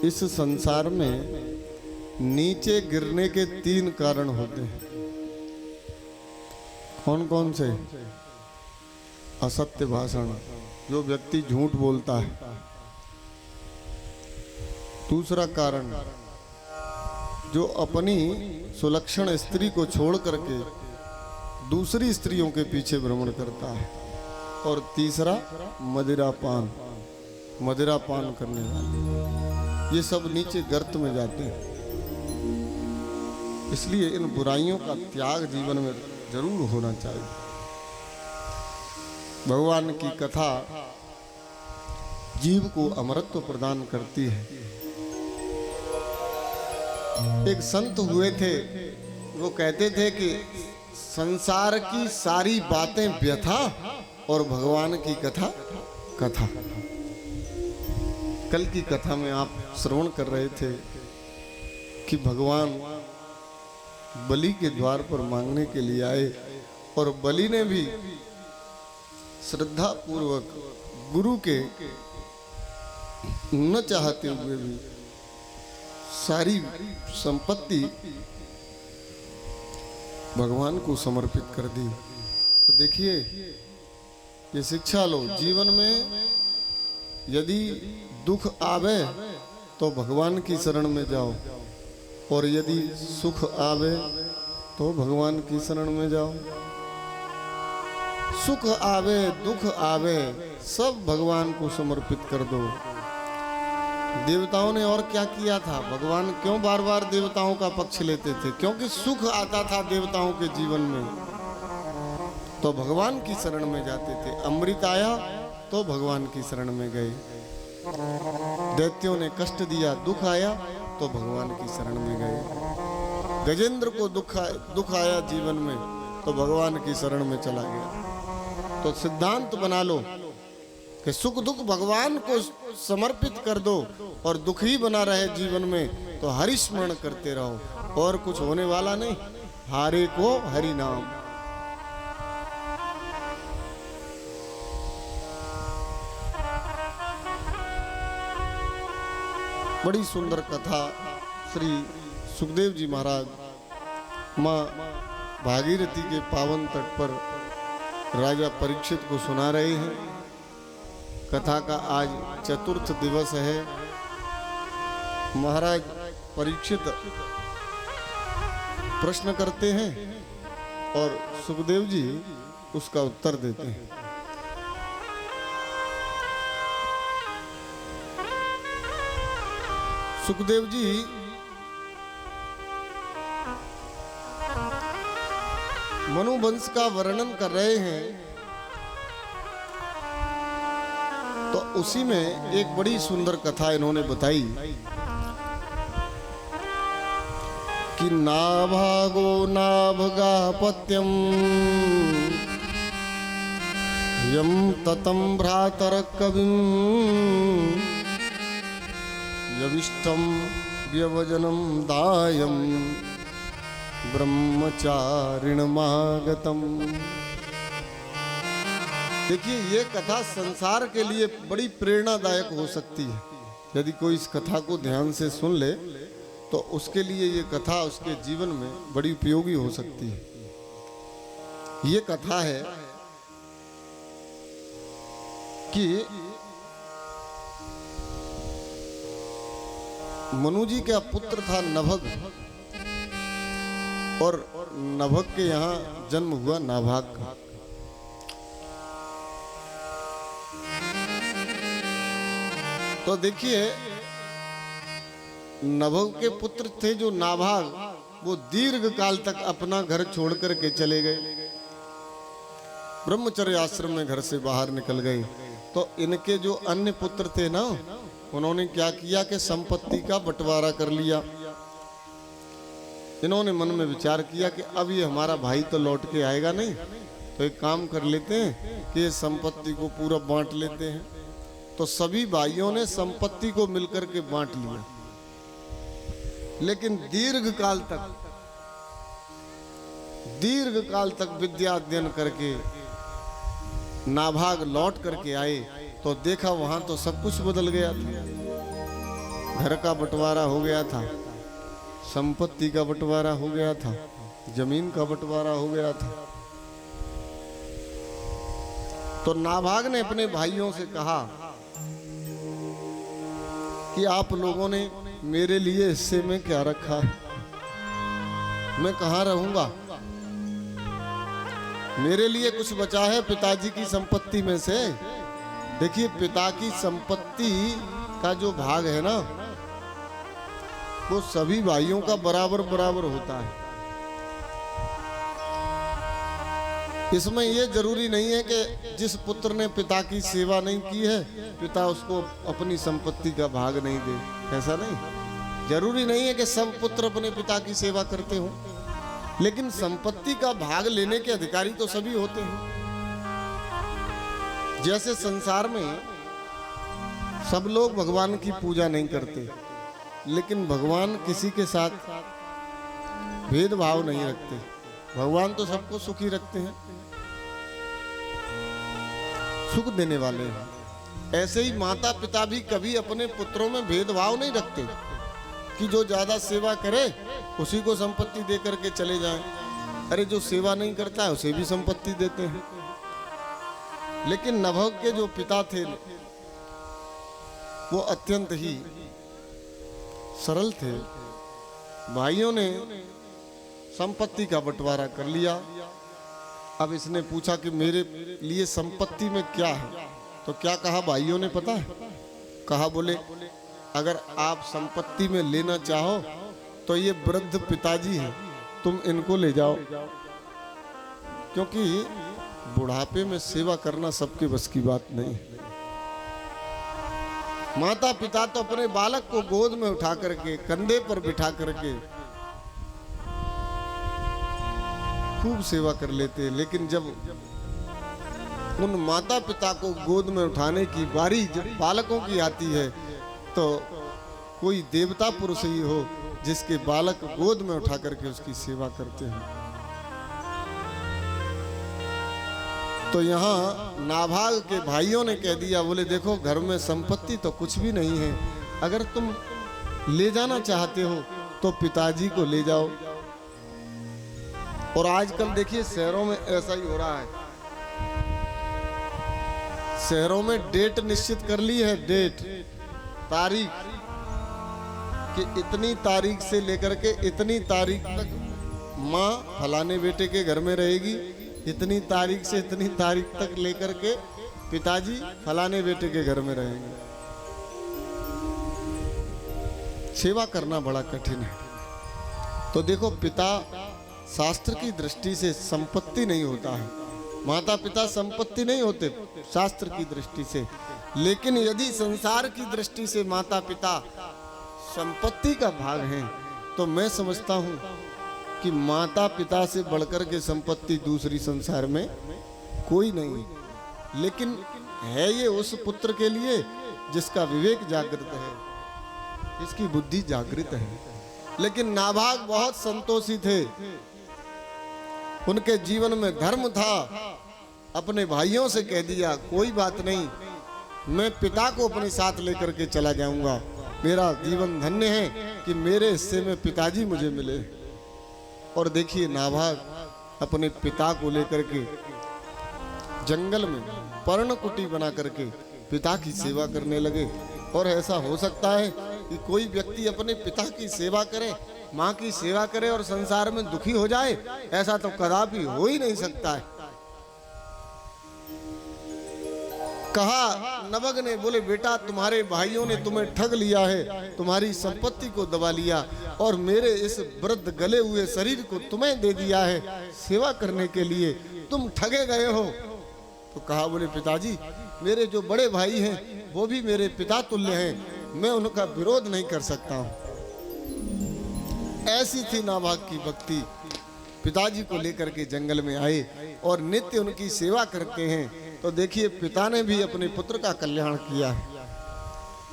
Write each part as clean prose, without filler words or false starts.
इस संसार में नीचे गिरने के 3 कारण होते हैं। कौन कौन से? असत्य भाषण, जो व्यक्ति झूठ बोलता है। दूसरा कारण, जो अपनी सुलक्षण स्त्री को छोड़ करके दूसरी स्त्रियों के पीछे भ्रमण करता है। और तीसरा, मदिरापान, मदिरापान करने वाले। ये सब नीचे गर्त में जाते हैं। इसलिए इन बुराइयों का त्याग जीवन में जरूर होना चाहिए। भगवान की कथा जीव को अमरत्व प्रदान करती है। एक संत हुए थे, वो कहते थे कि संसार की सारी बातें व्यथा और भगवान की कथा कथा। कल की कथा में आप श्रवण कर रहे थे कि भगवान बलि के द्वार पर मांगने के लिए आए और बलि ने भी श्रद्धा पूर्वक गुरु के न चाहते हुए भी सारी संपत्ति भगवान को समर्पित कर दी। तो देखिए, ये शिक्षा लो। जीवन में यदि दुख आवे तो भगवान की शरण में जाओ, और यदि सुख आवे तो भगवान की शरण में जाओ। सुख आवे दुख आवे सब भगवान को समर्पित कर दो। देवताओं ने और क्या किया था? भगवान क्यों बार बार देवताओं का पक्ष लेते थे? क्योंकि सुख आता था देवताओं के जीवन में, तो भगवान की शरण में जाते थे। अमृत आया तो भगवान की शरण में गए। दैत्यों ने कष्ट दिया, दुख आया तो भगवान की शरण में गए। गजेंद्र को दुख आया जीवन में तो भगवान की शरण में चला गया। तो सिद्धांत बना लो कि सुख दुख भगवान को समर्पित कर दो, और दुख ही बना रहे जीवन में तो हरि स्मरण करते रहो, और कुछ होने वाला नहीं। हारे को हरि नाम। बड़ी सुंदर कथा श्री सुखदेव जी महाराज माँ भागीरथी के पावन तट पर राजा परीक्षित को सुना रहे हैं। कथा का आज चतुर्थ दिवस है। महाराज परीक्षित प्रश्न करते हैं और सुखदेव जी उसका उत्तर देते हैं। सुखदेव जी मनुवंश का वर्णन कर रहे हैं, तो उसी में एक बड़ी सुंदर कथा इन्होंने बताई कि नाभागो नाभगापत्यम यम ततम भ्रातर कविम यविष्टम व्यवजनम दायम ब्रह्मचारिणमागतम। देखिए, ये कथा संसार के लिए बड़ी प्रेरणादायक हो सकती है। यदि कोई इस कथा को ध्यान से सुन ले तो उसके लिए ये कथा उसके जीवन में बड़ी उपयोगी हो सकती है। ये कथा है कि मनु जी का पुत्र था नभग, और नभग के यहाँ जन्म हुआ नाभाग का। तो देखिए, नभग के पुत्र थे जो नाभाग, वो दीर्घ काल तक अपना घर छोड़ करके चले गए, ब्रह्मचर्य आश्रम में घर से बाहर निकल गए। तो इनके जो अन्य पुत्र थे ना, उन्होंने क्या किया कि संपत्ति का बंटवारा कर लिया। इन्होंने मन में विचार किया कि अब ये हमारा भाई तो लौट के आएगा नहीं, तो एक काम कर लेते हैं कि ये संपत्ति को पूरा बांट लेते हैं। तो सभी भाइयों ने संपत्ति को मिलकर के बांट लिया। लेकिन दीर्घ काल तक विद्या अध्ययन करके नाभाग लौट करके आए तो देखा वहां तो सब कुछ बदल गया था। घर का बंटवारा हो गया था, संपत्ति का बंटवारा हो गया था, जमीन का बंटवारा हो गया था। तो नाभाग ने अपने भाइयों से कहा कि आप लोगों ने मेरे लिए हिस्से में क्या रखा है, मैं कहाँ रहूंगा, मेरे लिए कुछ बचा है पिताजी की संपत्ति में से। देखिए, पिता की संपत्ति का जो भाग है ना, वो सभी भाइयों का बराबर बराबर होता है। इसमें यह जरूरी नहीं है कि जिस पुत्र ने पिता की सेवा नहीं की है, पिता उसको अपनी संपत्ति का भाग नहीं दे। ऐसा नहीं, जरूरी नहीं है कि सब पुत्र अपने पिता की सेवा करते हो, लेकिन संपत्ति का भाग लेने के अधिकारी तो सभी होते हैं। जैसे संसार में सब लोग भगवान की पूजा नहीं करते, लेकिन भगवान किसी के साथ भेदभाव नहीं रखते। भगवान तो सबको सुखी रखते हैं, सुख देने वाले हैं। ऐसे ही माता पिता भी कभी अपने पुत्रों में भेदभाव नहीं रखते कि जो ज्यादा सेवा करे उसी को संपत्ति दे करके चले जाएं। अरे, जो सेवा नहीं करता है उसे भी संपत्ति देते हैं। लेकिन नभग के जो पिता थे वो अत्यंत ही सरल थे। भाइयों ने संपत्ति का बंटवारा कर लिया। अब इसने पूछा कि मेरे लिए संपत्ति में क्या है, तो क्या कहा भाइयों ने पता है? कहा, बोले अगर आप संपत्ति में लेना चाहो तो ये वृद्ध पिताजी हैं, तुम इनको ले जाओ, क्योंकि बुढ़ापे में सेवा करना सबके बस की बात नहीं है। माता पिता तो अपने बालक को गोद में उठा करके, कंधे पर बिठा करके खूब सेवा कर लेते हैं, लेकिन जब उन माता पिता को गोद में उठाने की बारी जब बालकों की आती है, तो कोई देवता पुरुष ही हो जिसके बालक गोद में उठा करके उसकी सेवा करते हैं। तो यहाँ नाभाग के भाइयों ने कह दिया, बोले देखो, घर में संपत्ति तो कुछ भी नहीं है, अगर तुम ले जाना चाहते हो तो पिताजी को ले जाओ। और आजकल देखिए शहरों में ऐसा ही हो रहा है। शहरों में डेट निश्चित कर ली है, डेट, तारीख, कि इतनी तारीख से लेकर के इतनी तारीख तक माँ फलाने बेटे के घर में रहेगी, इतनी तारीख से इतनी तारीख तक लेकर के पिताजी फलाने बेटे के घर में रहेंगे। सेवा करना बड़ा कठिन है। तो देखो, पिता शास्त्र की दृष्टि से संपत्ति नहीं होता है, माता पिता संपत्ति नहीं होते शास्त्र की दृष्टि से। लेकिन यदि संसार की दृष्टि से माता पिता संपत्ति का भाग हैं, तो मैं समझता हूं कि माता पिता से बढ़कर के संपत्ति दूसरी संसार में कोई नहीं। लेकिन है ये उस पुत्र के लिए जिसका विवेक जागृत है, जिसकी बुद्धि जागृत है। लेकिन नाभाग बहुत संतोषी थे, उनके जीवन में धर्म था। अपने भाइयों से कह दिया, कोई बात नहीं, मैं पिता को अपने साथ लेकर के चला जाऊंगा, मेरा जीवन धन्य है कि मेरे हिस्से में पिताजी मुझे मिले। और देखिए, नाभाग अपने पिता को लेकर के जंगल में पर्णकुटी बना करके पिता की सेवा करने लगे। और ऐसा हो सकता है कि कोई व्यक्ति अपने पिता की सेवा करे, माँ की सेवा करे और संसार में दुखी हो जाए? ऐसा तो कदापि हो ही नहीं सकता है। कहा नभग ने, बोले बेटा, तुम्हारे भाइयों ने तुम्हें ठग लिया है, तुम्हारी संपत्ति को दबा लिया और मेरे इस वृद्ध गले हुए शरीर को तुम्हें दे दिया है सेवा करने के लिए, तुम ठगे गए हो। तो कहा, बोले पिताजी, मेरे जो बड़े भाई हैं वो भी मेरे पिता तुल्य हैं, मैं उनका विरोध नहीं कर सकता हूं। ऐसी थी नाभाग की भक्ति। पिताजी को लेकर के जंगल में आए और नित्य उनकी सेवा करते हैं। तो देखिए, पिता ने भी अपने पुत्र का कल्याण किया है,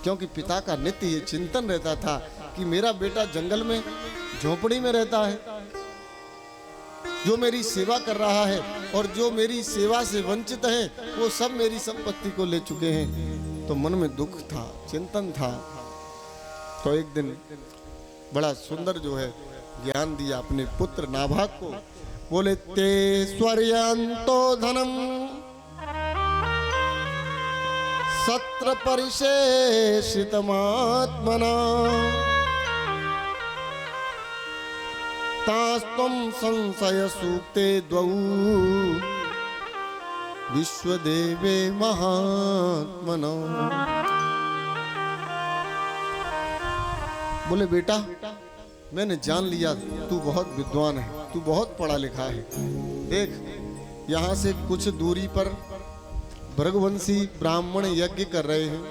क्योंकि पिता का नित्य ये चिंतन रहता था कि मेरा बेटा जंगल में झोपड़ी में रहता है, जो मेरी सेवा कर रहा है, और जो मेरी सेवा से वंचित है वो सब मेरी संपत्ति को ले चुके हैं। तो मन में दुख था, चिंतन था। तो एक दिन बड़ा सुंदर जो है ज्ञान दिया अपने पुत्र नाभाग को। बोले ते स्वर्यंतो धनम सत्र परिशेषितमात्मना तास्तम संशय सूक्ते द्वौ विश्वदेवे महात्मना। बोले बेटा मैंने जान लिया तू बहुत विद्वान है, तू बहुत पढ़ा लिखा है। देख यहाँ से कुछ दूरी पर भृगवंशी ब्राह्मण यज्ञ कर रहे हैं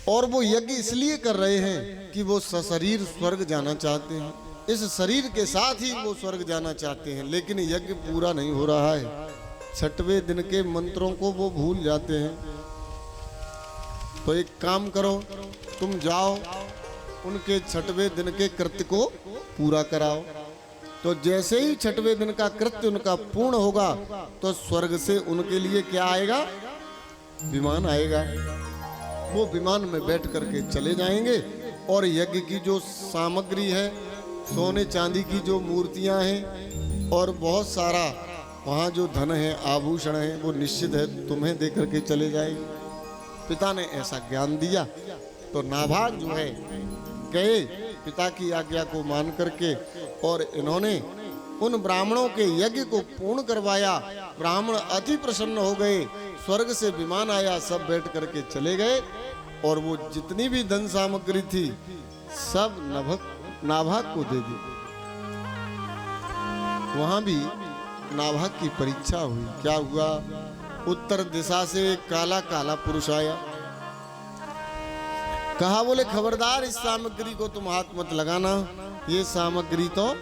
और वो यज्ञ इसलिए कर रहे हैं कि वो सशरीर स्वर्ग जाना चाहते हैं। इस शरीर के साथ ही वो स्वर्ग जाना चाहते हैं, लेकिन यज्ञ पूरा नहीं हो रहा है। 6वें दिन के मंत्रों को वो भूल जाते हैं। तो एक काम करो, तुम जाओ उनके 6वें दिन के कृत्य को पूरा कराओ। तो जैसे ही 6वें दिन का कृत्य उनका पूर्ण होगा तो स्वर्ग से उनके लिए क्या आएगा? विमान आएगा। वो विमान में बैठ करके चले जाएंगे और यज्ञ की जो सामग्री है, सोने चांदी की जो मूर्तियां हैं और बहुत सारा वहाँ जो धन है, आभूषण है, वो निश्चित है तुम्हें दे करके चले जाएंगे। पिता ने ऐसा ज्ञान दिया तो नाभाग जो है गए पिता की आज्ञा को मान करके और इन्होंने उन ब्राह्मणों के यज्ञ को पूर्ण करवाया। ब्राह्मण अति प्रसन्न हो गए, स्वर्ग से विमान आया, सब बैठ करके चले गए और वो जितनी भी धन सामग्री थी सब नाभाग को दे दी। वहां भी नाभाग की परीक्षा हुई। क्या हुआ? उत्तर दिशा से एक काला काला पुरुष आया। कहा बोले खबरदार इस सामग्री को तुम हाथ मत लगाना, ये सामग्री तो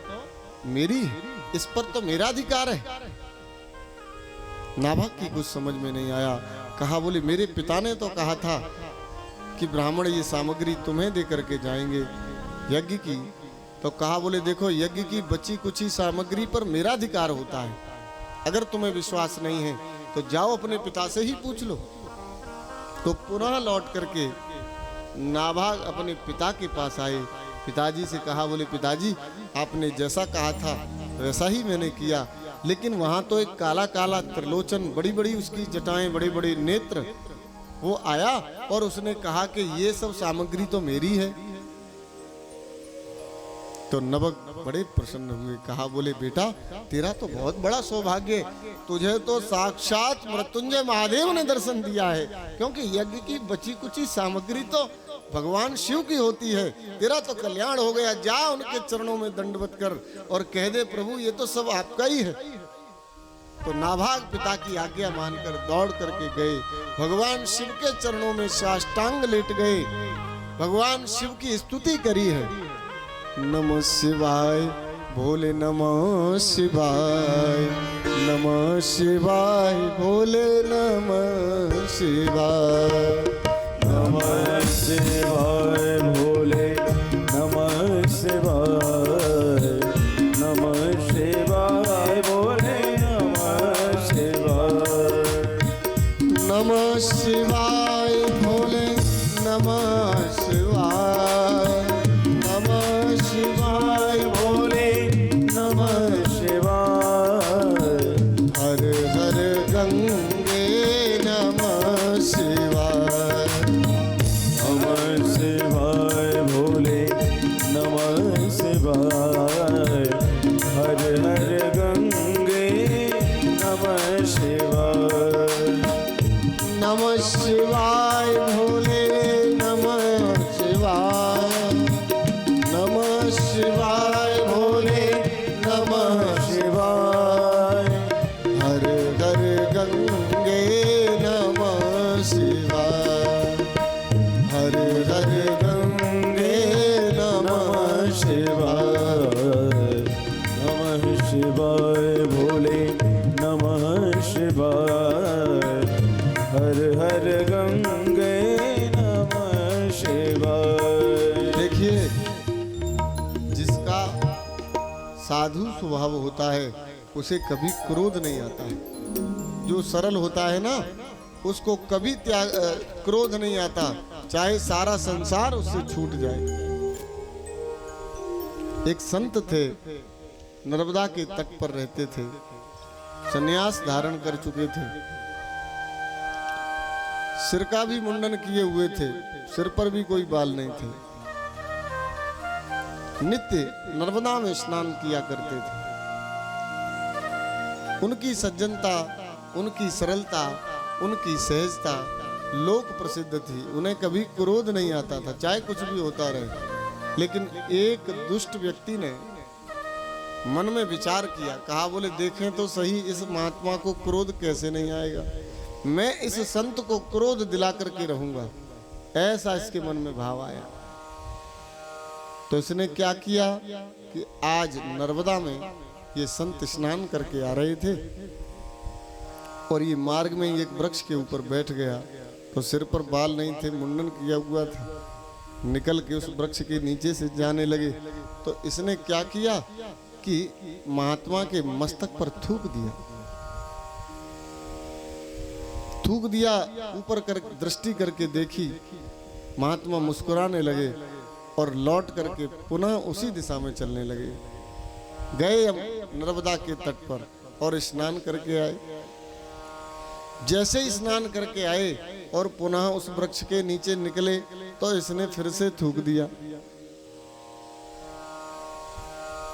मेरी है, इस पर तो मेरा अधिकार है। नाभाग की कुछ समझ में नहीं आया। कहा बोले मेरे पिता ने तो कहा था कि ब्राह्मण ये सामग्री तुम्हें दे करके जाएंगे यज्ञ की। तो कहा बोले देखो यज्ञ की बची कुची सामग्री पर मेरा अधिकार होता है। अगर तुम्हें विश्वास नहीं है तो जाओ अपने पिता से ही पूछ लो। तो पुनः लौट करके नाभाग अपने पिता के पास आए। पिताजी से कहा बोले पिताजी आपने जैसा कहा था वैसा ही मैंने किया, लेकिन वहां तो एक काला काला त्रिलोचन, बड़ी बड़ी उसकी जटाएं, बड़े बड़े नेत्र, वो आया और उसने कहा कि ये सब सामग्री तो मेरी है। तो नाभाग बड़े प्रसन्न हुए। कहा बोले बेटा तेरा तो बहुत बड़ा सौभाग्य, तुझे तो साक्षात मृत्युंजय महादेव ने दर्शन दिया है, क्योंकि यज्ञ की बची कुची सामग्री तो भगवान शिव की होती है। तेरा तो कल्याण हो गया, जा उनके चरणों में दंडवत कर और कह दे प्रभु ये तो सब आपका ही है। तो नाभाग पिता की आज्ञा मानकर दौड़ करके गए, भगवान शिव के चरणों में साष्टांग लेट गए, भगवान शिव की स्तुति करी है। नमः शिवाय भोले, नमः शिवाय, नमः शिवाय भोले, नमः शिवाय, नमः शिवाय भोले, नमः शिवाय, नमः शिवाय भोले, नमः शिवाय, नमः शिवाय भोले, नमः शिवाय, नमः शिवाय भोले, नमः शिवाय, हर हर गंगे नमः शिवाय, नमः शिवाय भोले, नमः शिवाय, हर हर गंगे नमः शिवाय, नमः शिवाय भोले, नमः शिवाय, नमः शिवाय भोले, नमः शिवाय, हर हर गंगे नमः शिवाय, हर हर गंगे नमः शिवाय, नमः शिवाय भोले, नमः शिवाय, हर हर गंगे नमः शिवाय। देखिए जिसका साधु स्वभाव होता है उसे कभी क्रोध नहीं आता है। जो सरल होता है ना उसको कभी क्रोध नहीं आता। चाहे सारा संसार उससे छूट जाए। एक संत थे, नर्मदा के तट पर रहते थे, संन्यास धारण कर चुके थे, सिर का भी मुंडन किए हुए थे, सिर पर भी कोई बाल नहीं थे, नित्य नर्मदा में स्नान किया करते थे। उनकी सज्जनता, उनकी सरलता, उनकी सहजता लोक प्रसिद्ध थी। उन्हें कभी क्रोध नहीं आता था, चाहे कुछ भी होता रहे। लेकिन एक दुष्ट व्यक्ति ने मन में विचार किया, कहा बोले देखें तो सही इस महात्मा को क्रोध कैसे नहीं आएगा, मैं इस संत को क्रोध दिला करके रहूंगा। ऐसा इसके मन में भाव आया। तो इसने क्या किया कि आज नर्मदा में ये संत स्नान करके आ रहे थे और ये मार्ग में एक वृक्ष के ऊपर बैठ गया। तो सिर पर बाल नहीं थे, मुंडन किया हुआ था, निकल के उस वृक्ष के नीचे से जाने लगे। तो इसने क्या किया कि महात्मा के मस्तक पर थूक दिया, ऊपर कर दृष्टि करके देखी, महात्मा मुस्कुराने लगे और लौट करके पुनः उसी दिशा में चलने लगे। गए नर्मदा के तट पर और स्नान करके आए। जैसे ही स्नान करके आए और पुनः उस वृक्ष के नीचे निकले तो इसने फिर से थूक दिया।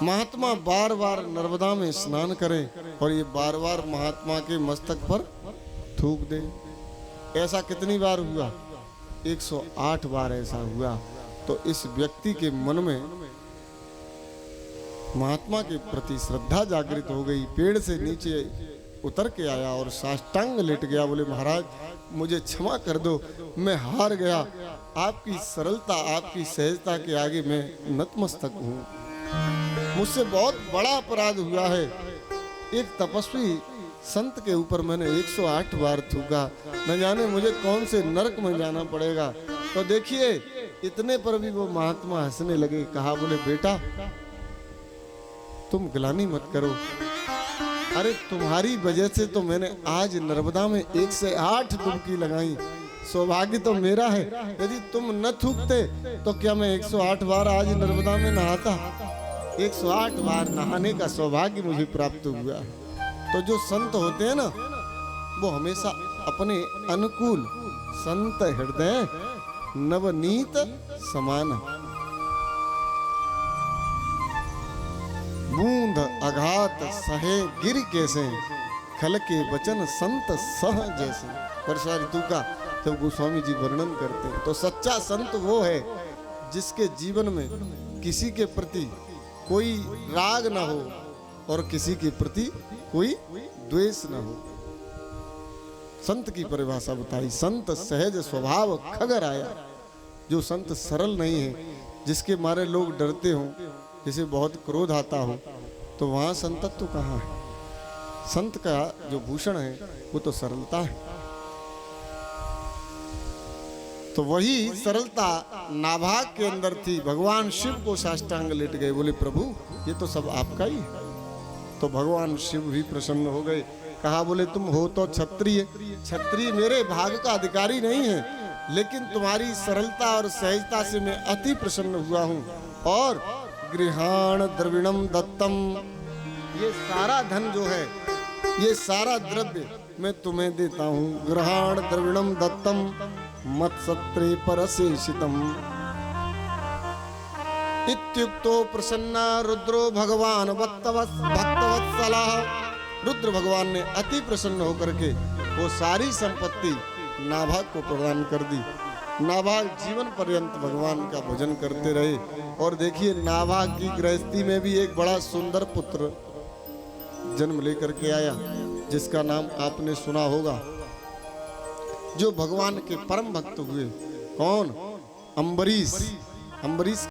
महात्मा बार बार नर्मदा में स्नान करें और ये बार बार महात्मा के मस्तक पर थूक दे। ऐसा कितनी बार हुआ? 108 बार ऐसा हुआ। तो इस व्यक्ति के मन में महात्मा के प्रति श्रद्धा जागृत हो गई। पेड़ से नीचे उतर के आया और साष्टांग लेट गया। बोले महाराज मुझे क्षमा कर दो, मैं हार गया। आपकी सरलता, आपकी सहजता के आगे मैं नतमस्तक हूँ। मुझसे बहुत बड़ा अपराध हुआ है। एक तपस्वी संत के ऊपर मैंने 108 बार थूका, न जाने मुझे कौन से नरक में जाना पड़ेगा। तो देखिए इतने पर भी वो महात्मा हंसने लगे। कहा बोले बेटा तुम ग्लानि मत करो, अरे तुम्हारी वजह से तो मैंने आज नर्मदा में 108 डुबकी लगाई। सौभाग्य तो मेरा है, यदि तुम न थूकते तो क्या मैं 108 बार आज नर्मदा में नहाता? 108 बार नहाने का सौभाग्य मुझे प्राप्त हुआ। तो जो संत होते हैं ना, वो हमेशा अपने अनुकूल, संत हृदय नवनीत समान, बूंद अघात सहे गिर कैसे, खल के वचन संत सह जैसे। वर्षा ऋतु का जब गोस्वामी जी वर्णन करते हैं तो सच्चा संत वो है जिसके जीवन में किसी के प्रति कोई राग न हो और किसी के प्रति कोई द्वेष न हो। संत की परिभाषा बताई, संत सहज स्वभाव खगर आया। जो संत सरल नहीं है, जिसके मारे लोग डरते हों, जिसे बहुत क्रोध आता हो, तो वहां संतत्व कहाँ है? संत का जो भूषण है वो तो सरलता है। तो वही सरलता नाभाग के अंदर थी। भगवान शिव को साष्टांग लेट गए। बोले प्रभु ये तो सब आपका ही है। तो भगवान शिव भी प्रसन्न हो गए। कहा बोले तुम हो तो क्षत्रिय, क्षत्रिय मेरे भाग का अधिकारी नहीं है, लेकिन तुम्हारी सरलता और सहजता से मैं अति प्रसन्न हुआ हूँ। और गृहाण द्रविणम दत्तम, ये सारा धन जो है, ये सारा द्रव्य मैं तुम्हें देता हूँ। गृहाण द्रविणम दत्तम मत्सत्रे परशेषितम। इत्युक्तो प्रसन्ना रुद्रो भगवान भक्तवत्सलः। रुद्र भगवान ने अति प्रसन्न होकर के वो सारी संपत्ति नाभाग को प्रदान कर दी। नाभाग जीवन पर्यंत भगवान का भजन करते रहे। और देखिए नाभाग की गृहस्थी में भी एक बड़ा सुंदर पुत्र जन्म लेकर के आया, जिसका नाम आपने सुना होगा, जो भगवान के परम भक्त हुए। कौन? अम्बरीश। अम्बरीश